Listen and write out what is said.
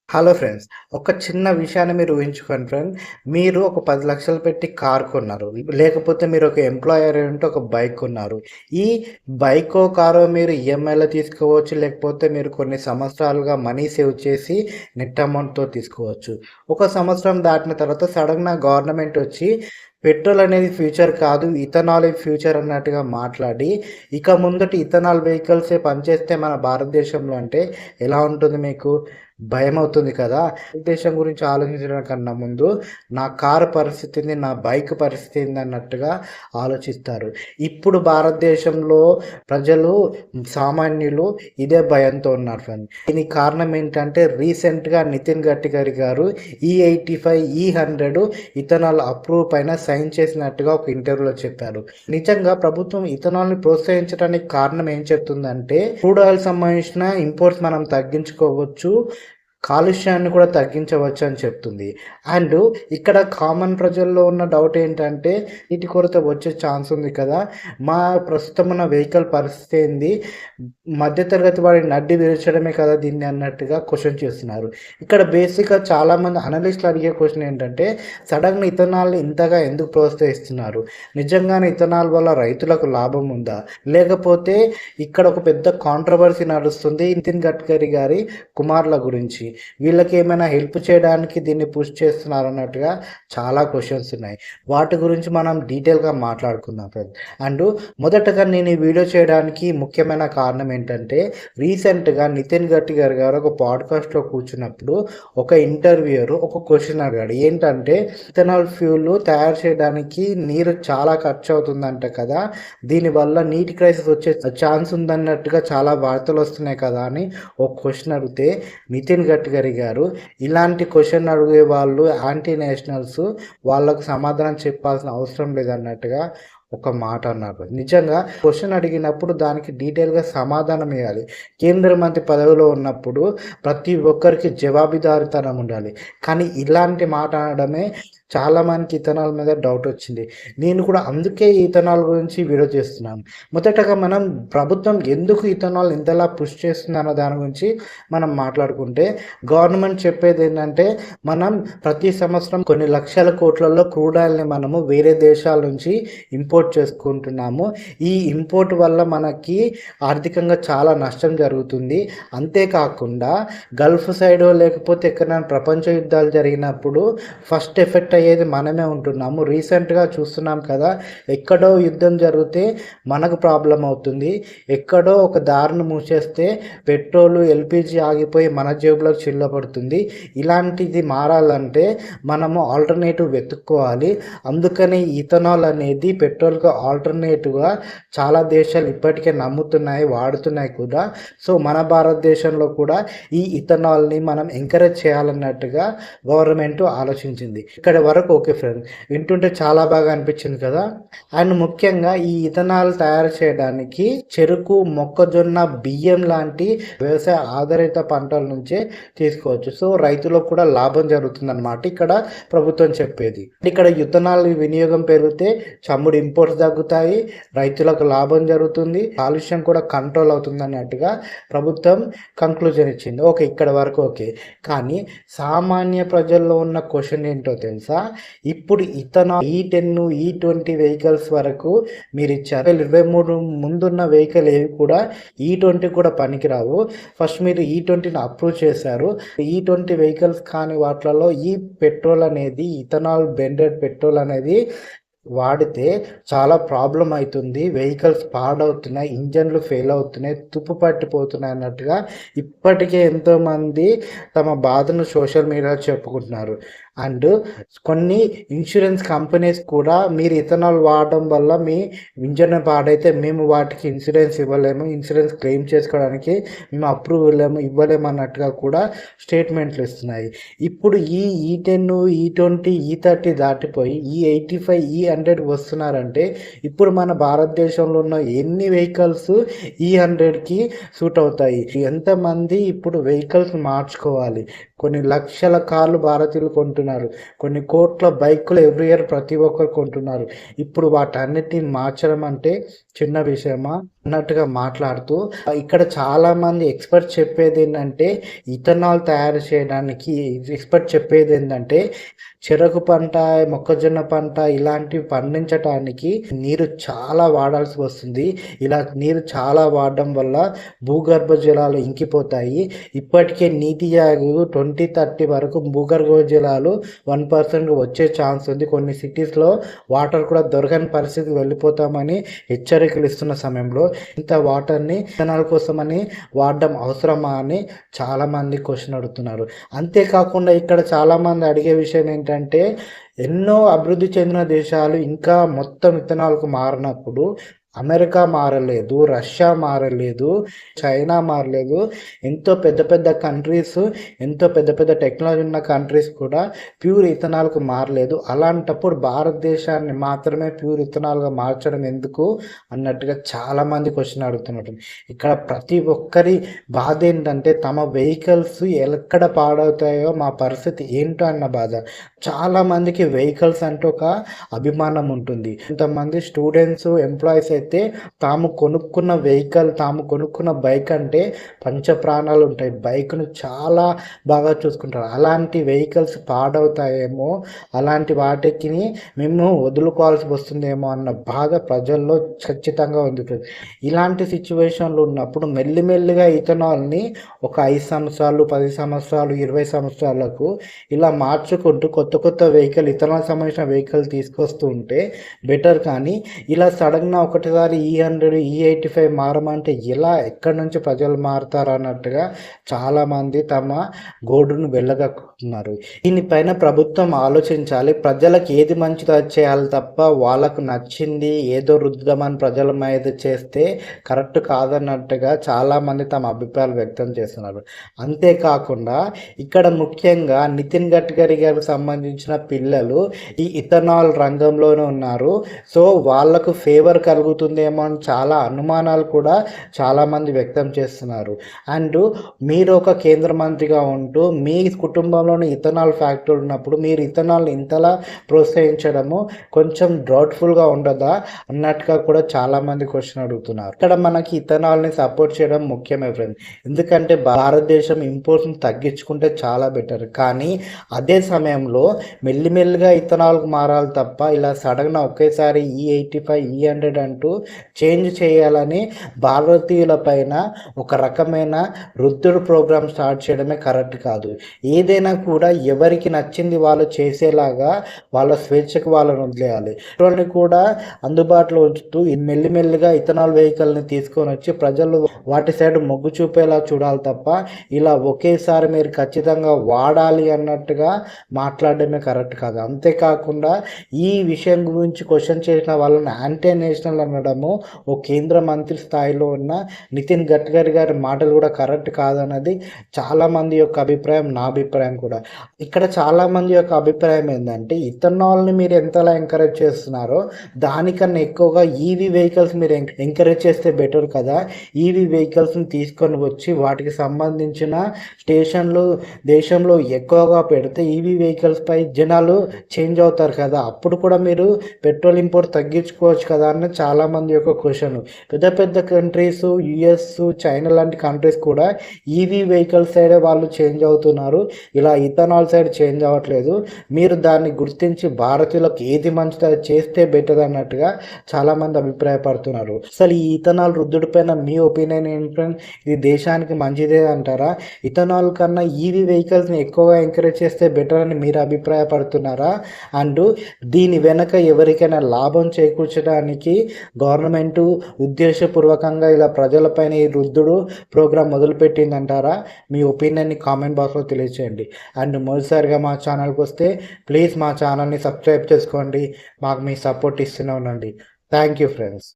Hello friends. ఒక చిన్న విషయాన్ని మీరు ఊహించుకోండి ఫ్రెండ్. మీరు ఒక 10,00,000 పెట్టి కార్ కొన్నారు. లేకపోతే మీరు ఒక ఎంప్లాయర్ అయ్యుంటే ఒక బైక్ కొన్నారు. ఈ బైకో, కారో మీరు ఈఎంఐలో తీసుకోవచ్చు. లేకపోతే మీరు కొన్ని సంవత్సరాలుగా మనీ సేవ్ చేసి నెట్ అమౌంట్‌తో తీసుకోవచ్చు. ఒక సంవత్సరం దాటిన తర్వాత సడెన్‌గా గవర్నమెంట్ వచ్చి పెట్రోల్ అనేది ఫ్యూచర్ కాదు, ఇథనాల్ ఫ్యూచర్ అన్నట్టుగా మాట్లాడి, ఇక ముందటి ఇథనాల్ వెహికల్సే పనిచేస్తే మన భారతదేశంలో అంటే ఎలా ఉంటుంది మీకు? భయమవుతుంది కదా! దేశం గురించి ఆలోచించడం కన్నా ముందు నా కారు పరిస్థితిని, నా బైక్ పరిస్థితి ఏందన్నట్టుగా ఆలోచిస్తారు. ఇప్పుడు భారతదేశంలో ప్రజలు సామాన్యులు ఇదే భయంతో ఉన్నారు ఫ్రెండ్. దీనికి కారణం ఏంటంటే రీసెంట్‌గా నితిన్ గడ్కరీ గారు E85, E100 ఇథనాల్ అప్రూవ్ పైన సైన్ చేసినట్టుగా ఒక ఇంటర్వ్యూలో చెప్పారు. నిజంగా ప్రభుత్వం ఇథనాల్‌ని ప్రోత్సహించడానికి కారణం ఏం చెప్తుందంటే క్రూడ్ ఆయిల్ సంబంధించిన ఇంపోర్ట్స్ మనం తగ్గించుకోవచ్చు, కాలుష్యాన్ని కూడా తగ్గించవచ్చు అని చెప్తుంది. అండ్ ఇక్కడ కామన్ ప్రజల్లో ఉన్న డౌట్ ఏంటంటే నీటి కొరత వచ్చే ఛాన్స్ ఉంది కదా! మా ప్రస్తుతం ఉన్న వెహికల్ పరిస్థితి ఏంది? మధ్యతరగతి వాడి నడ్డి విరచడమే కదా దీన్ని అన్నట్టుగా క్వెషన్ చేస్తున్నారు. ఇక్కడ బేసిక్‌గా చాలామంది అనలిస్టులు అడిగే క్వెషన్ ఏంటంటే సడన్‌గా ఇథనాల్‌ని ఇంతగా ఎందుకు ప్రోత్సహిస్తున్నారు? నిజంగానే ఇథనాల్ వల్ల రైతులకు లాభం ఉందా? లేకపోతే ఇక్కడ ఒక పెద్ద కాంట్రోవర్సీ నడుస్తుంది నితిన్ గడ్కరీ గారి కుమారుల గురించి. వీళ్ళకి ఏమైనా హెల్ప్ చేయడానికి దీన్ని పుష్ చేస్తున్నారన్నట్టుగా చాలా క్వెషన్స్ ఉన్నాయి. వాటి గురించి మనం డీటెయిల్‌గా మాట్లాడుకుందాం ఫ్రెండ్స్. అండ్ మొదటగా నేను ఈ వీడియో చేయడానికి ముఖ్యమైన కారణం ఏంటంటే రీసెంట్‌గా నితిన్ గడ్కరీ గారు ఒక పాడ్‌కాస్ట్‌లో కూర్చున్నప్పుడు ఒక ఇంటర్వ్యూయర్ ఒక క్వెషన్ అడిగాడు. ఏంటంటే ఇథనాల్ ఫ్యూల్ తయారు చేయడానికి నీరు చాలా ఖర్చు అవుతుందంట కదా! దీనివల్ల నీటి క్రైసిస్ వచ్చే ఛాన్స్ ఉందన్నట్టుగా చాలా వార్తలు వస్తున్నాయి కదా! అని ఒక క్వెషన్ అడిగితే నితిన్ గడ్కరీ గారు ఇలాంటి క్వెషన్ అడిగే వాళ్ళు యాంటీ నేషనల్స్, వాళ్ళకు సమాధానం చెప్పాల్సిన అవసరం లేదన్నట్టుగా ఒక మాట అన్నారు. నిజంగా క్వెషన్ అడిగినప్పుడు దానికి డీటెయిల్‌గా సమాధానం ఇవ్వాలి. కేంద్ర మంత్రి పదవిలో ఉన్నప్పుడు ప్రతి ఒక్కరికి జవాబుదారీతనం ఉండాలి. కానీ ఇలాంటి మాట అనడమే చాలామందికి ఇథనాల్ మీద డౌట్ వచ్చింది. నేను కూడా అందుకే ఇథనాల్ గురించి వీడియో చేస్తున్నాను. మొదటగా మనం ప్రభుత్వం ఎందుకు ఇథనాల్ ఇంతలా పుష్ చేస్తుందన్న దాని గురించి మనం మాట్లాడుకుంటే గవర్నమెంట్ చెప్పేది ఏంటంటే మనం ప్రతి సంవత్సరం కొన్ని లక్షల కోట్లలో క్రూడ్ ఆయిల్‌ని మనము వేరే దేశాల నుంచి ఇంపోర్ట్ చేసుకుంటున్నాము. ఈ ఇంపోర్ట్ వల్ల మనకి ఆర్థికంగా చాలా నష్టం జరుగుతుంది. అంతేకాకుండా గల్ఫ్ సైడో లేకపోతే ఎక్కడైనా ప్రపంచ యుద్ధాలు జరిగినప్పుడు ఫస్ట్ ఎఫెక్ట్ అయ్యేది మనమే ఉంటున్నాము. రీసెంట్‌గా చూస్తున్నాం కదా! ఎక్కడో యుద్ధం జరిగితే మనకు ప్రాబ్లమ్ అవుతుంది. ఎక్కడో ఒక దారిని మూసేస్తే పెట్రోలు, ఎల్‌పీజీ ఆగిపోయి మన జేబులోకి చిల్లపడుతుంది. ఇలాంటిది మారాలంటే మనము ఆల్టర్‌నేటివ్ వెతుక్కోవాలి. అందుకని ఇథనాల్ అనేది పెట్రోల్‌కి ఆల్టర్‌నేటివ్‌గా చాలా దేశాలు ఇప్పటికే నమ్ముతున్నాయి, వాడుతున్నాయి కూడా. సో మన భారతదేశంలో కూడా ఈ ఇథనాల్‌ని మనం ఎంకరేజ్ చేయాలన్నట్టుగా గవర్నమెంట్ ఆలోచించింది. ఇక్కడి వరకు ఓకే ఫ్రెండ్స్. వింటుంటే చాలా బాగా అనిపించింది కదా! అండ్ ముఖ్యంగా ఈ ఇథనాల్ తయారు చేయడానికి చెరుకు, మొక్కజొన్న, బియ్యం లాంటి వ్యవసాయ ఆధారిత పంటల నుంచే తీసుకోవచ్చు. సో రైతులకు కూడా లాభం జరుగుతుందన్నమాట ఇక్కడ ప్రభుత్వం చెప్పేది. ఇక్కడ ఇథనాల్ వినియోగం పెరిగితే చమురు ఇంపోర్ట్స్ తగ్గుతాయి, రైతులకు లాభం జరుగుతుంది, కాలుష్యం కూడా కంట్రోల్ అవుతుంది అన్నట్టుగా ప్రభుత్వం కంక్లూజన్ ఇచ్చింది. ఓకే, ఇక్కడ వరకు ఓకే. కానీ సామాన్య ప్రజల్లో ఉన్న క్వెషన్ ఏంటో తెలుసా? ఇప్పుడు ఇథనాల్ E10, E20 వెహికల్స్ వరకు మీరు ఇచ్చారు. 2023 ముందున్న వెహికల్ ఏవి కూడా E20 కూడా పనికిరావు. ఫస్ట్ మీరు E20ని అప్రూవ్ చేశారు. E20 వెహికల్స్ కాని వాటిలలో ఈ పెట్రోల్ అనేది ఇథనాల్ బ్లెండెడ్ పెట్రోల్ అనేది వాడితే చాలా ప్రాబ్లం అవుతుంది. వెహికల్స్ పాడవుతున్నాయి, ఇంజన్లు ఫెయిల్ అవుతున్నాయి, తుప్పు పట్టిపోతున్నాయి అన్నట్టుగా ఇప్పటికే ఎంతోమంది తమ బాధను సోషల్ మీడియాలో చెప్పుకుంటున్నారు. అండ్ కొన్ని ఇన్సూరెన్స్ కంపెనీస్ కూడా మీరు ఇథనాల్ వాడడం వల్ల మీ ఇంజన్ పాడైతే మేము వాటికి ఇన్సూరెన్స్ ఇవ్వలేము, ఇన్సూరెన్స్ క్లెయిమ్ చేసుకోవడానికి మేము అప్రూవల్ ఇవ్వలేము అన్నట్టుగా కూడా స్టేట్మెంట్లు ఇస్తున్నాయి. ఇప్పుడు ఈ E10, E20, E30 దాటిపోయి E85, E100 వస్తున్నారంటే ఇప్పుడు మన భారతదేశంలో ఉన్న ఎన్ని వెహికల్స్ E100కి సూట్ అవుతాయి? ఎంతమంది ఇప్పుడు వెహికల్స్ మార్చుకోవాలి? కొన్ని లక్షల కార్లు భారతీయులు కొంటున్నారు, కొన్ని కోట్ల బైకులు ఎవ్రీ ఇయర్ ప్రతి ఒక్కరు కొంటున్నారు. ఇప్పుడు వాటన్నిటిని మార్చడం అంటే చిన్న విషయమా అన్నట్టుగా మాట్లాడుతూ ఇక్కడ చాలామంది ఎక్స్‌పర్ట్స్ చెప్పేదేంటంటే, ఇథనాల్ తయారు చేయడానికి ఎక్స్‌పర్ట్ చెప్పేదేంటంటే, చెరకు పంట, మొక్కజొన్న పంట ఇలాంటివి పండించటానికి నీరు చాలా వాడాల్సి వస్తుంది. ఇలా నీరు చాలా వాడడం వల్ల భూగర్భ జలాలు ఇంకిపోతాయి. ఇప్పటికే నీతి ఆయోగ్ 2030 వరకు భూగర్భ జలాలు 1% వచ్చే ఛాన్స్ ఉంది. కొన్ని సిటీస్‌లో వాటర్ కూడా దొరకని పరిస్థితికి వెళ్ళిపోతామని హెచ్చరికలు ఇస్తున్న సమయంలో ఇంత వాటర్‌ని ఇథనాల్ కోసమని వాడడం అవసరమా అని చాలామంది క్వెషన్ అడుగుతున్నారు. అంతేకాకుండా ఇక్కడ చాలామంది అడిగే విషయం ఏంటంటే, ఎన్నో అభివృద్ధి చెందిన దేశాలు ఇంకా మొత్తం ఇథనాల్‌కు మారినప్పుడు అమెరికా మారలేదు, రష్యా మారలేదు, చైనా మారలేదు. ఎంతో పెద్ద పెద్ద కంట్రీస్, ఎంతో పెద్ద పెద్ద టెక్నాలజీ ఉన్న కంట్రీస్ కూడా ప్యూర్ ఇథనాల్‌కు మారలేదు. అలాంటప్పుడు భారతదేశాన్ని మాత్రమే ప్యూర్ ఇథనాల్‌గా మార్చడం ఎందుకు అన్నట్టుగా చాలామంది క్వెషన్ అడుగుతున్నారు. ఇక్కడ ప్రతి ఒక్కరి బాధ ఏంటంటే, తమ వెహికల్స్ ఎక్కడ పాడవుతాయో మా పరిస్థితి ఏంటో అన్న బాధ. చాలామందికి వెహికల్స్ అంటే ఒక అభిమానం ఉంటుంది. కొంతమంది స్టూడెంట్స్, ఎంప్లాయీస్ అయితే తాము కొనుక్కున్న వెహికల్, తాము కొనుక్కున్న బైక్ అంటే పంచప్రాణాలు ఉంటాయి. బైక్‌ను చాలా బాగా చూసుకుంటారు. అలాంటి వెహికల్స్ పాడవుతాయేమో, అలాంటి వాటికి మేము వదులుకోవాల్సి వస్తుందేమో అన్న బాధ ప్రజల్లో ఖచ్చితంగా ఉండుతుంది. ఇలాంటి సిట్యుయేషన్‌లో ఉన్నప్పుడు మెల్లిమెల్లిగా ఇథనాల్‌ని ఒక 5 సంవత్సరాలు, 10 సంవత్సరాలు, 20 సంవత్సరాలకు ఇలా మార్చుకుంటూ కొత్త కొత్త వెహికల్, ఇథనాల్ సంబంధించిన వెహికల్ తీసుకొస్తూ ఉంటే బెటర్. కానీ ఇలా సడన్‌గా ఒకటిసారి E100, E85 మారమంటే ఎలా, ఎక్కడి నుంచి ప్రజలు మారుతారు అన్నట్టుగా చాలామంది తమ గోడును వెళ్ళగక్కుతున్నారు. దీనిపైన ప్రభుత్వం ఆలోచించాలి. ప్రజలకు ఏది మంచిదో అది చేయాలి తప్ప వాళ్ళకు నచ్చింది ఏదో రుద్దుదామని ప్రజల మీద చేస్తే కరెక్ట్ కాదన్నట్టుగా చాలామంది తమ అభిప్రాయాలు వ్యక్తం చేస్తున్నారు. అంతేకాకుండా ఇక్కడ ముఖ్యంగా నితిన్ గడ్కరీ గారికి సంబంధించిన పిల్లలు ఈ ఇథనాల్ రంగంలోనే ఉన్నారు. సో వాళ్ళకు ఫేవర్ కలుగుతుందేమో అని చాలా అనుమానాలు కూడా చాలామంది వ్యక్తం చేస్తున్నారు. అండ్ మీరు ఒక కేంద్ర మంత్రిగా ఉంటూ మీ కుటుంబంలోని ఇథనాల్ ఫ్యాక్టరీ ఉన్నప్పుడు మీరు ఇథనాల్ని ఇంతలా ప్రోత్సహించడము కొంచెం డౌట్ఫుల్గా ఉండదా అన్నట్టుగా కూడా చాలామంది క్వశ్చన్ అడుగుతున్నారు. ఇక్కడ మనకి ఇథనాల్ని సపోర్ట్ చేయడం ముఖ్యమే ఫ్రెండ్స్. ఎందుకంటే భారతదేశం ఇంపోర్ట్స్ని తగ్గించుకుంటే చాలా బెటర్. కానీ అదే సమయంలో మెల్లిమెల్లిగా ఇథనాల్కు మారాలి తప్ప ఇలా సడన్గా ఒకేసారి E85, E100 అంటూ చేంజ్ చేయాలని భారతీయుల పైన ఒక రకమైన రుద్దుడు ప్రోగ్రామ్ స్టార్ట్ చేయడమే కరెక్ట్ కాదు. ఏదైనా కూడా ఎవరికి నచ్చింది వాళ్ళు చేసేలాగా వాళ్ళ స్వేచ్ఛకు వాళ్ళని వదిలేయాలి. పెట్రోల్ని కూడా అందుబాటులో ఉంచుతూ మెల్లిమెల్లిగా ఇథనాల్ వెహికల్ని తీసుకొని వచ్చి ప్రజలు వాటి సైడ్ మొగ్గు చూపేలా చూడాలి తప్ప ఇలా ఒకేసారి మీరు ఖచ్చితంగా వాడాలి అన్నట్టుగా మాట్లాడడమే కరెక్ట్ కాదు. అంతేకాకుండా ఈ విషయం గురించి క్వశ్చన్ చేసిన వాళ్ళని యాంటీ నేషనల్ అనడము ఓ కేంద్ర మంత్రి స్థాయిలో ఉన్న నితిన్ గడ్కరీ గారి మాటలు కూడా కరెక్ట్ కాదన్నది చాలామంది యొక్క అభిప్రాయం, నా అభిప్రాయం కూడా. ఇక్కడ చాలామంది యొక్క అభిప్రాయం ఏంటంటే, ఇథనాల్ని మీరు ఎంతలా ఎంకరేజ్ చేస్తున్నారో దానికన్నా ఎక్కువగా ఈవీ వెహికల్స్ మీరు ఎంకరేజ్ చేస్తే బెటర్ కదా. ఈవీ వెహికల్స్ని తీసుకొని వచ్చి వాటికి సంబంధించిన స్టేషన్లు దేశంలో ఎక్కువగా పెడితే ఈవీ వెహికల్స్ పై జనాలు చేంజ్ అవుతారు కదా. అప్పుడు కూడా మీరు పెట్రోల్ ఇంపోర్ట్ తగ్గించుకోవచ్చు కదా అని చాలామంది యొక్క క్వశ్చన్. పెద్ద పెద్ద కంట్రీస్, US, చైనా లాంటి కంట్రీస్ కూడా ఈవీ వెహికల్ సైడే వాళ్ళు చేంజ్ అవుతున్నారు. ఇలా ఇథనాల్ సైడ్ చేంజ్ అవ్వట్లేదు. మీరు దాన్ని గుర్తించి భారతీయులకు ఏది మంచిదో అది చేస్తే బెటర్ అన్నట్టుగా చాలామంది అభిప్రాయపడుతున్నారు. అసలు ఈ ఇథనాల్ రుద్దుడి పైన మీ ఒపీనియన్ ఏంటి ఫ్రెండ్స్? ఇది దేశానికి మంచిదే అంటారా? ఇథనాల్ కన్నా ఈవీ వెహికల్స్ని ఎక్కువగా ఎంకరేజ్ చేస్తే బెటర్ అని మీరు అభిప్రాయపడుతున్నారా? అండ్ దీని వెనక ఎవరికైనా లాభం చేకూర్చడానికి గవర్నమెంట్ ఉద్దేశపూర్వకంగా ఇలా ప్రజలపైన ఈ రుద్దుడు ప్రోగ్రాం మొదలుపెట్టిందంటారా? మీ ఒపీనియన్ని కామెంట్ బాక్స్లో తెలియచేయండి. అండ్ మొదటిసారిగా మా ఛానల్కి వస్తే ప్లీజ్ మా ఛానల్ని సబ్స్క్రైబ్ చేసుకోండి. మాకు మీ సపోర్ట్ ఇస్తూనే ఉండండి. Thank you friends.